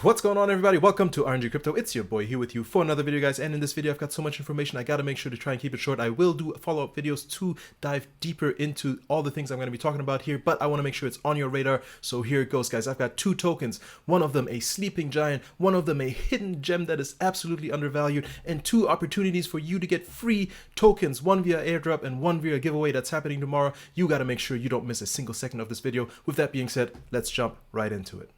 What's going on, everybody? Welcome to RNG Crypto. It's your boy here with you for another video, guys. And in this video, I've got so much information, I gotta make sure to try and keep it short. I will do follow-up videos to dive deeper into all the things I'm gonna be talking about here, but I wanna make sure it's on your radar. So here it goes, guys. I've got two tokens. One of them a sleeping giant, one of them a hidden gem that is absolutely undervalued, and two opportunities for you to get free tokens, one via airdrop and one via giveaway that's happening tomorrow. You gotta make sure you don't miss a single second of this video. With that being said, let's jump right into it.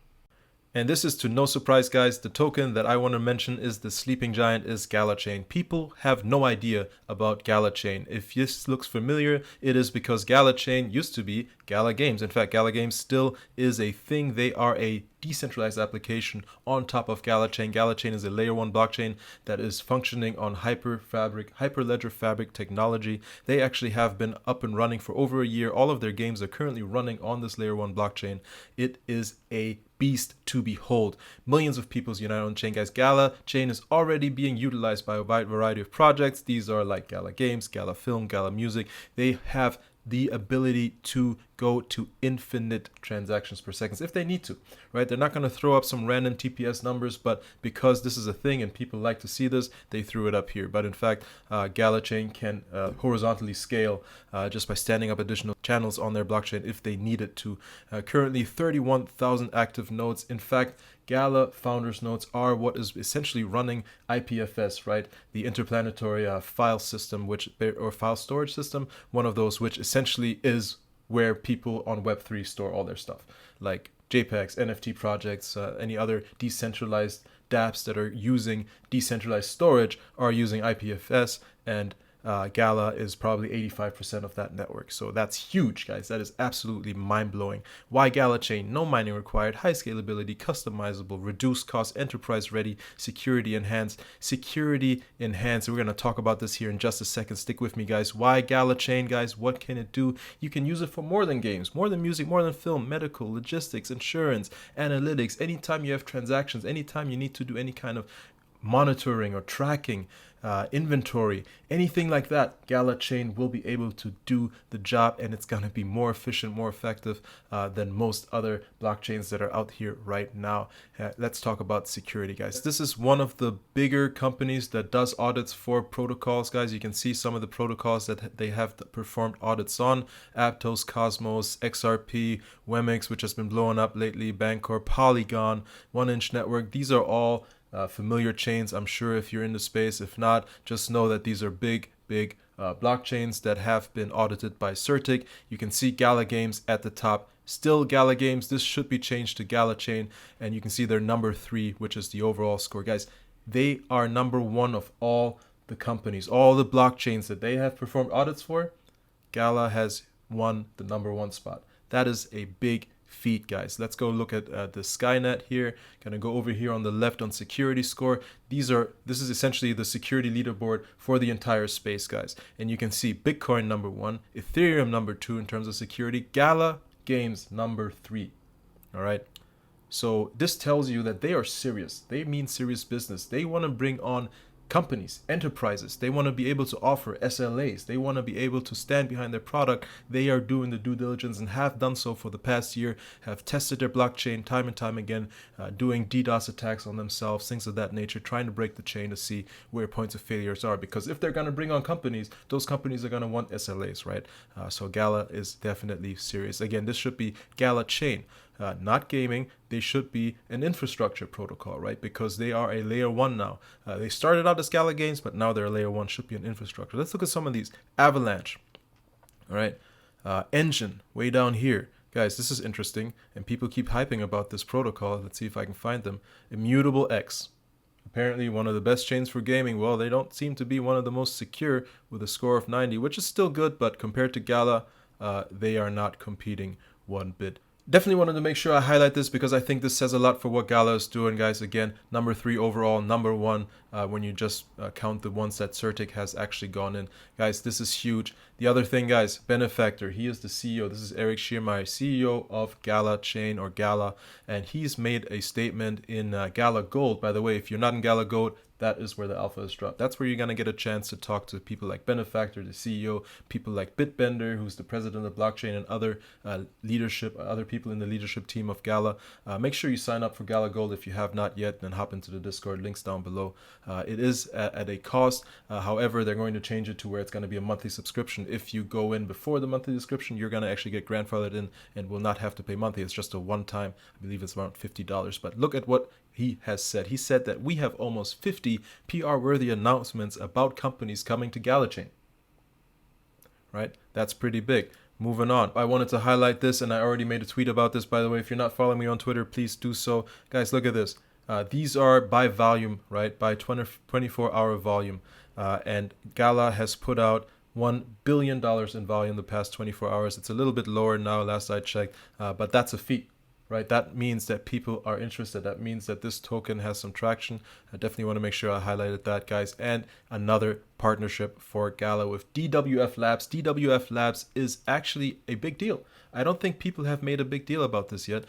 And this is to no surprise, guys. The token that I want to mention is the sleeping giant is Gala Chain. People have no idea about Gala Chain. If this looks familiar, it is because Gala Chain used to be Gala Games. In fact, Gala Games still is a thing. They are a decentralized application on top of Gala Chain. Gala Chain is a layer 1 blockchain that is functioning on Hyperledger Fabric technology. They actually have been up and running for over a year. All of their games are currently running on this layer 1 blockchain. It is a beast to behold. Millions of people unite on the chain, guys. Gala Chain is already being utilized by a wide variety of projects. These are like Gala Games, Gala Film, Gala Music. They have the ability to go to infinite transactions per second if they need to, right? They're not going to throw up some random TPS numbers, but because this is a thing and people like to see this, they threw it up here. But in fact, Gala Chain can horizontally scale just by standing up additional channels on their blockchain if they needed to. Currently 31,000 active nodes. In fact, Gala founders nodes are what is essentially running IPFS, right? The interplanetary file system, or file storage system, one of those which essentially is where people on Web3 store all their stuff, like JPEGs, NFT projects, any other decentralized dApps that are using decentralized storage are using IPFS, and Gala is probably 85% of that network. So that's huge, guys. That is absolutely mind-blowing. Why Gala Chain? No mining required, high scalability, customizable, reduced cost, enterprise ready, security enhanced. We're going to talk about this here in just a second. Stick with me, guys. Why Gala Chain, guys? What can it do? You can use it for more than games, more than music, more than film, medical, logistics, insurance, analytics. Anytime you have transactions, anytime you need to do any kind of monitoring or tracking, inventory, anything like that, Gala Chain will be able to do the job, and it's going to be more efficient, more effective than most other blockchains that are out here right now. Let's talk about security, guys. This is one of the bigger companies that does audits for protocols, guys. You can see some of the protocols that they have performed audits on: Aptos, Cosmos, XRP, Wemix, which has been blowing up lately, Bancor, Polygon, 1inch Network. These are all familiar chains, I'm sure, if you're in the space. If not, just know that these are big blockchains that have been audited by CertiK. You can see Gala Games at the top. Still Gala Games. This should be changed to Gala Chain, and you can see they're number 3, which is the overall score, guys. They are number 1 of all the companies, all the blockchains that they have performed audits for. Gala has won the number 1 spot. That is a big feet, guys. Let's go look at the Skynet here. Gonna go over here on the left on security score. This is essentially the security leaderboard for the entire space, guys. And you can see Bitcoin number 1, Ethereum number 2 in terms of security, Gala Games number 3. All right. So this tells you that they are serious. They mean serious business. They want to bring on companies, enterprises. They want to be able to offer SLAs. They want to be able to stand behind their product. They are doing the due diligence and have done so for the past year, have tested their blockchain time and time again, doing DDoS attacks on themselves, things of that nature, trying to break the chain to see where points of failures are. Because if they're going to bring on companies, those companies are going to want SLAs, right? So Gala is definitely serious. Again, this should be Gala Chain. Not gaming. They should be an infrastructure protocol, right? Because they are a layer 1 now. They started out as Gala Games, but now they're a layer 1, should be an infrastructure. Let's look at some of these. Avalanche, all right? Engine, way down here. Guys, this is interesting, and people keep hyping about this protocol. Let's see if I can find them. Immutable X. Apparently one of the best chains for gaming. Well, they don't seem to be one of the most secure with a score of 90, which is still good, but compared to Gala, they are not competing one bit. Definitely wanted to make sure I highlight this because I think this says a lot for what Gala is doing, guys. Again, number 3 overall, number 1 when you just count the ones that CertiK has actually gone in. Guys, this is huge. The other thing, guys, Benefactor, he is the CEO. This is Eric Schiermeier, CEO of Gala Chain, or Gala, and he's made a statement in Gala Gold. By the way, if you're not in Gala Gold, that is where the alpha is dropped. That's where you're going to get a chance to talk to people like Benefactor, the CEO, people like Bitbender, who's the president of blockchain, and other other people in the leadership team of Gala. Make sure you sign up for Gala Gold if you have not yet, and hop into the Discord. Links down below. It is at a cost. However, they're going to change it to where it's going to be a monthly subscription. If you go in before the monthly subscription, you're going to actually get grandfathered in and will not have to pay monthly. It's just a one-time, I believe it's around $50. But look at what he has said. He said that we have almost 50 PR-worthy announcements about companies coming to Gala Chain. Right? That's pretty big. Moving on. I wanted to highlight this, and I already made a tweet about this, by the way. If you're not following me on Twitter, please do so. Guys, look at this. These are by volume, right? By 24-hour volume. And Gala has put out $1 billion in volume the past 24 hours. It's a little bit lower now, last I checked, but that's a feat. Right, that means that people are interested. That means that this token has some traction. I definitely want to make sure I highlighted that, guys. And another partnership for Gala with DWF Labs. DWF Labs is actually a big deal. I don't think people have made a big deal about this yet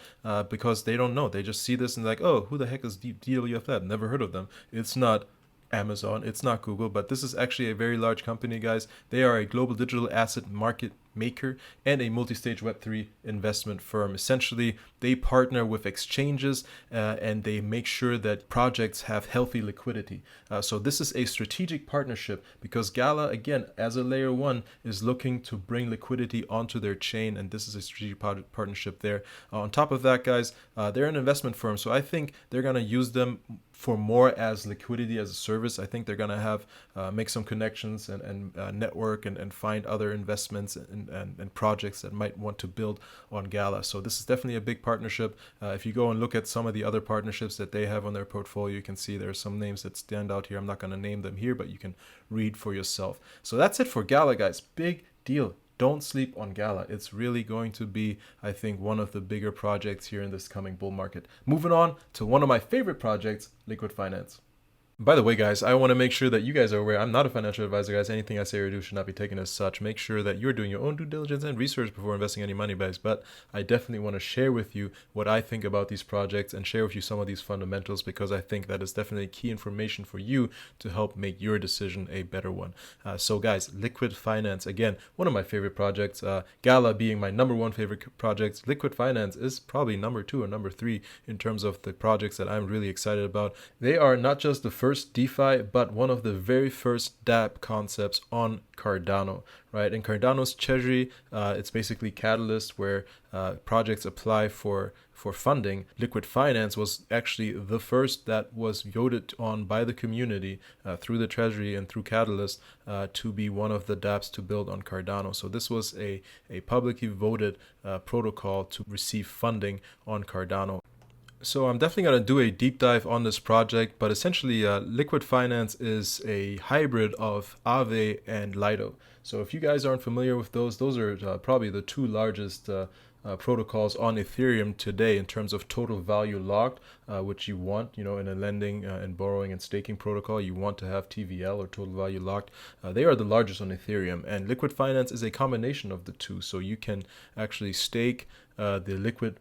because they don't know. They just see this and like, oh, who the heck is DWF Lab? Never heard of them. It's not Amazon, it's not Google, but this is actually a very large company, guys. They are a global digital asset market maker and a multi-stage Web3 investment firm. Essentially, they partner with exchanges and they make sure that projects have healthy liquidity. So this is a strategic partnership because Gala, again, as a layer one, is looking to bring liquidity onto their chain, and this is a strategic partnership there. On top of that, guys, they're an investment firm, so I think they're going to use them for more as liquidity as a service. I think they're going to have make some connections and network and find other investments and projects that might want to build on Gala. So this is definitely a big partnership. If you go and look at some of the other partnerships that they have on their portfolio, you can see there are some names that stand out here. I'm not going to name them here, but you can read for yourself. So that's it for Gala, guys. Big deal. Don't sleep on Gala. It's really going to be, I think, one of the bigger projects here in this coming bull market. Moving on to one of my favorite projects, Liqwid Finance. By the way, guys, I want to make sure that you guys are aware I'm not a financial advisor, guys. Anything I say or do should not be taken as such. Make sure that you're doing your own due diligence and research before investing any money, guys. But I definitely want to share with you what I think about these projects and share with you some of these fundamentals because I think that is definitely key information for you to help make your decision a better one. So, guys, Liqwid Finance, again, one of my favorite projects. Gala being my #1 favorite project. Liqwid Finance is probably #2 or #3 in terms of the projects that I'm really excited about. They are not just the first DeFi, but one of the very first dApp concepts on Cardano, right? In Cardano's treasury, it's basically Catalyst, where projects apply for funding. Liqwid Finance was actually the first that was voted on by the community through the treasury and through Catalyst to be one of the dApps to build on Cardano. So this was a publicly voted protocol to receive funding on Cardano. So I'm definitely going to do a deep dive on this project, but essentially Liqwid Finance is a hybrid of Aave and Lido. So if you guys aren't familiar with those are probably the two largest protocols on Ethereum today in terms of total value locked, which you want, in a lending and borrowing and staking protocol, you want to have TVL or total value locked. They are the largest on Ethereum, and Liqwid Finance is a combination of the two. So you can actually stake the Liqwid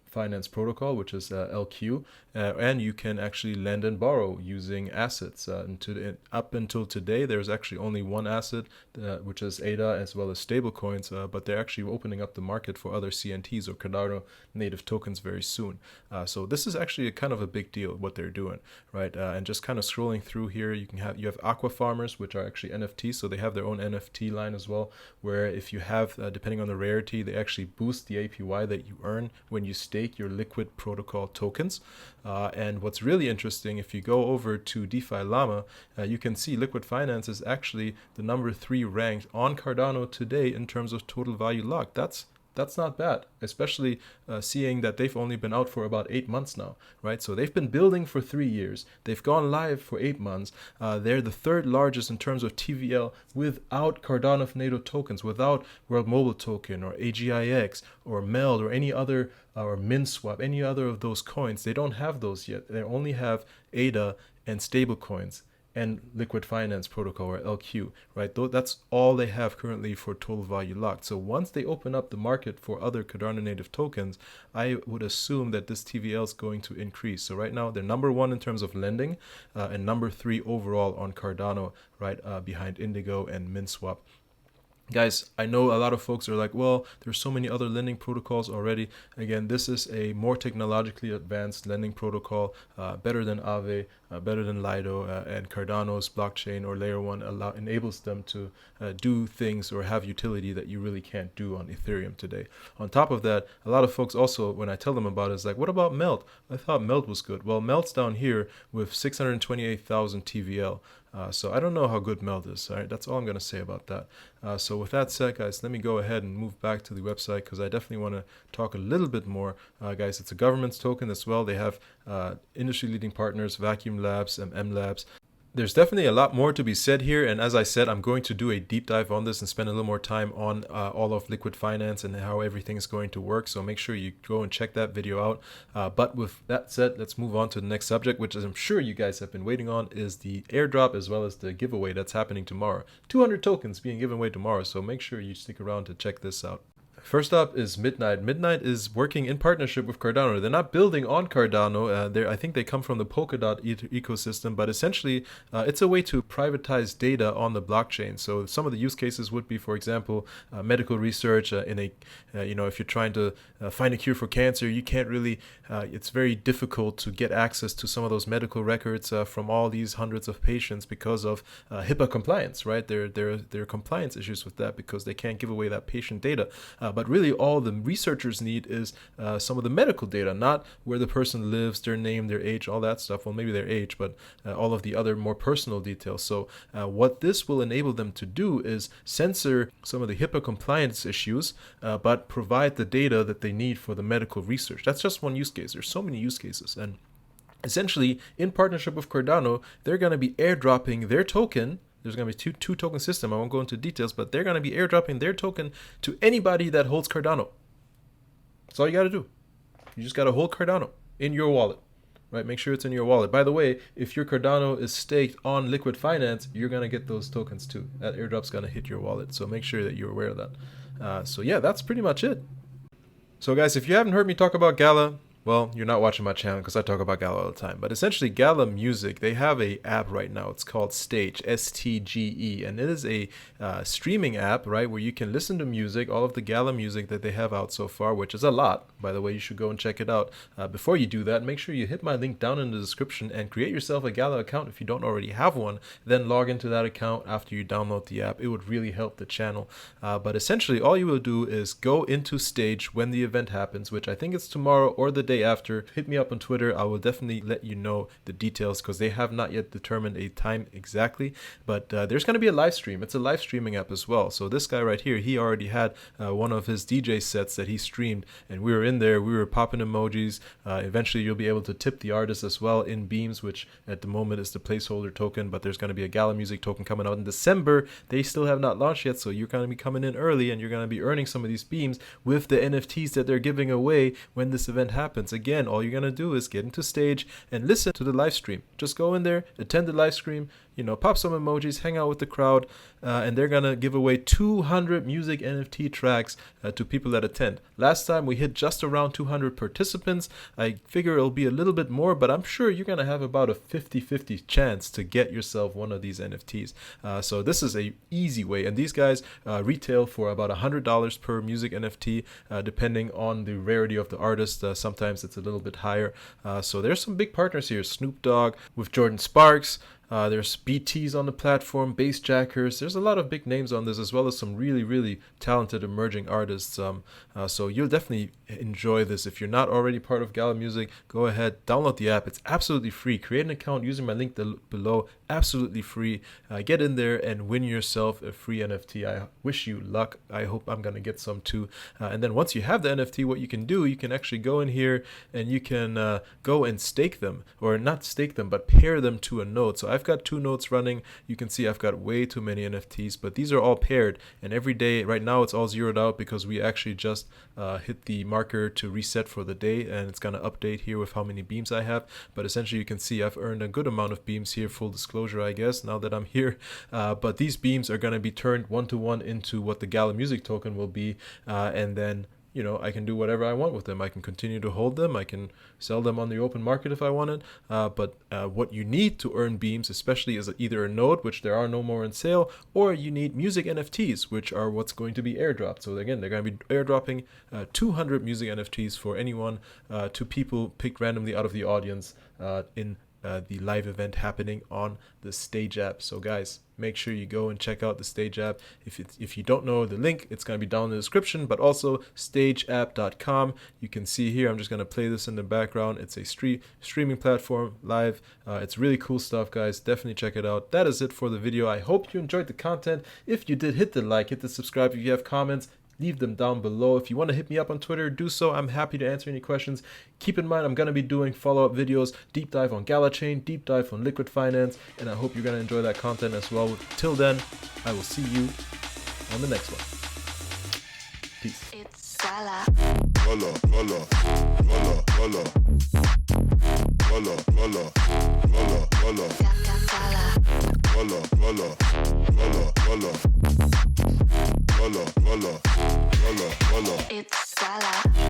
Finance protocol, which is LQ, and you can actually lend and borrow using assets. Up until today, there's actually only one asset, which is ADA, as well as stablecoins, but they're actually opening up the market for other CNTs or Cardano native tokens very soon. So this is actually kind of a big deal what they're doing, right? And just kind of scrolling through here, you have Aqua Farmers, which are actually NFTs, so they have their own NFT line as well, where if you have, depending on the rarity, they actually boost the APY that you earn when you stake your Liqwid protocol tokens. And what's really interesting, if you go over to DeFi Llama, you can see Liqwid Finance is actually the #3 ranked on Cardano today in terms of total value locked. That's not bad, especially seeing that they've only been out for about 8 months now, right? So they've been building for 3 years. They've gone live for 8 months. They're the third largest in terms of TVL without Cardano native tokens, without World Mobile Token or AGIX or MELD or any other, or MinSwap, any other of those coins. They don't have those yet. They only have ADA and stable coins. and Liquid Finance Protocol, or LQ, right? That's all they have currently for total value locked. So once they open up the market for other Cardano native tokens, I would assume that this TVL is going to increase. So right now they're number one in terms of lending, and number three overall on Cardano, right, behind Indigo and MinSwap. Guys, I know a lot of folks are like, well, there's so many other lending protocols already. Again, this is a more technologically advanced lending protocol, better than Aave, better than Lido, and Cardano's blockchain or layer one enables them to do things or have utility that you really can't do on Ethereum today. On top of that, a lot of folks also, when I tell them about it, is like, what about Melt? I thought Melt was good. Well, Melt's down here with 628,000 TVL. So I don't know how good Meld is. All right, that's all I'm going to say about that. So with that said, guys, let me go ahead and move back to the website because I definitely want to talk a little bit more. Guys, it's a governance token as well. They have industry-leading partners, Vacuum Labs and M Labs. There's definitely a lot more to be said here, and as I said, I'm going to do a deep dive on this and spend a little more time on all of Liquid Finance and how everything is going to work, so make sure you go and check that video out. But with that said, let's move on to the next subject, which, as I'm sure you guys have been waiting on, is the airdrop as well as the giveaway that's happening tomorrow. 200 tokens being given away tomorrow, so make sure you stick around to check this out. First up is Midnight. Midnight is working in partnership with Cardano. They're not building on Cardano. I think they come from the Polkadot ecosystem, but essentially it's a way to privatize data on the blockchain. So some of the use cases would be, for example, medical research. If you're trying to find a cure for cancer, you can't really. It's very difficult to get access to some of those medical records from all these hundreds of patients because of HIPAA compliance. Right? There are compliance issues with that because they can't give away that patient data. But really all the researchers need is some of the medical data, not where the person lives, their name, their age, all that stuff. Well, maybe their age, but all of the other more personal details. So what this will enable them to do is censor some of the HIPAA compliance issues, but provide the data that they need for the medical research. That's just one use case. There's so many use cases. And essentially, in partnership with Cardano, they're going to be airdropping their token. There's going to be two token system. I won't go into details, but they're going to be airdropping their token to anybody that holds Cardano. That's all you got to do. You just got to hold Cardano in your wallet, right? Make sure it's in your wallet. By the way, if your Cardano is staked on Liquid Finance, you're going to get those tokens too. That airdrop's going to hit your wallet. So make sure that you're aware of that. So yeah, that's pretty much it. So guys, if you haven't heard me talk about Gala, well, you're not watching my channel because I talk about Gala all the time. But essentially, Gala Music, they have a app right now. It's called Stage, S-T-G-E. And it is a streaming app, right, where you can listen to music, all of the Gala music that they have out so far, which is a lot. By the way, you should go and check it out. Before you do that, make sure you hit my link down in the description and create yourself a Gala account if you don't already have one. Then log into that account after you download the app. It would really help the channel. But essentially, all you will do is go into Stage when the event happens, which I think it's tomorrow or the day after. Hit me up on Twitter. I will definitely let you know the details because they have not yet determined a time exactly, but there's going to be a live stream. It's a live streaming app as well. So this guy right here, he already had one of his DJ sets that he streamed, and we were in there, we were popping emojis. Eventually you'll be able to tip the artist as well in beams, which at the moment is the placeholder token, but there's going to be a Gala Music token coming out in December. They still have not launched yet, so you're going to be coming in early and you're going to be earning some of these beams with the NFTs that they're giving away when this event happens. Again, all you're going to do is get into Stage and listen to the live stream. Just go in there, attend the live stream, pop some emojis, hang out with the crowd, and they're going to give away 200 music NFT tracks to people that attend. Last time we hit just around 200 participants. I figure it'll be a little bit more, but I'm sure you're going to have about a 50-50 chance to get yourself one of these NFTs. So this is a easy way, and these guys retail for about $100 per music NFT, depending on the rarity of the artist. Sometimes it's a little bit higher. So there's some big partners here. Snoop Dogg with Jordan Sparks. There's BTs on the platform, Bassjackers. There's a lot of big names on this, as well as some really, really talented emerging artists. So you'll definitely enjoy this. If you're not already part of Gala Music, go ahead, download the app. It's absolutely free. Create an account using my link below. Absolutely free. Get in there and win yourself a free NFT. I wish you luck. I hope I'm going to get some too. And then once you have the NFT, what you can do, you can actually go in here and you can go and stake them, or not stake them, but pair them to a node. So I've got 2 nodes running. You can see I've got way too many NFTs, but these are all paired, and every day right now it's all zeroed out because we actually just hit the marker to reset for the day, and it's going to update here with how many beams I have. But essentially you can see I've earned a good amount of beams here, full disclosure I guess, now that I'm here. But these beams are going to be turned 1-to-1 into what the Gala music token will be, and then you know, I can do whatever I want with them. I can continue to hold them. I can sell them on the open market if I wanted. But what you need to earn beams, especially, is either a node, which there are no more in sale, or you need music NFTs, which are what's going to be airdropped. So again, they're going to be airdropping 200 music NFTs for anyone, to people picked randomly out of the audience in the live event happening on the Stage app. So guys, make sure you go and check out the Stage app. If you don't know the link, it's going to be down in the description, but also stageapp.com. You can see here, I'm just going to play this in the background. It's a streaming platform live. It's really cool stuff, guys. Definitely check it out. That is it for the video. I hope you enjoyed the content. If you did, hit the like, hit the subscribe. If you have comments, leave them down below. If you want to hit me up on Twitter, do so. I'm happy to answer any questions. Keep in mind, I'm going to be doing follow-up videos, deep dive on Gala Chain, deep dive on Liqwid Finance, and I hope you're going to enjoy that content as well. Till then, I will see you on the next one. Peace. It's Gala. Gala, Gala, Gala, Gala. Gala, Gala, Gala, Gala. Gala. Gala, Gala, Gala, Gala. Gala, Gala, Gala, Gala. It's Gala.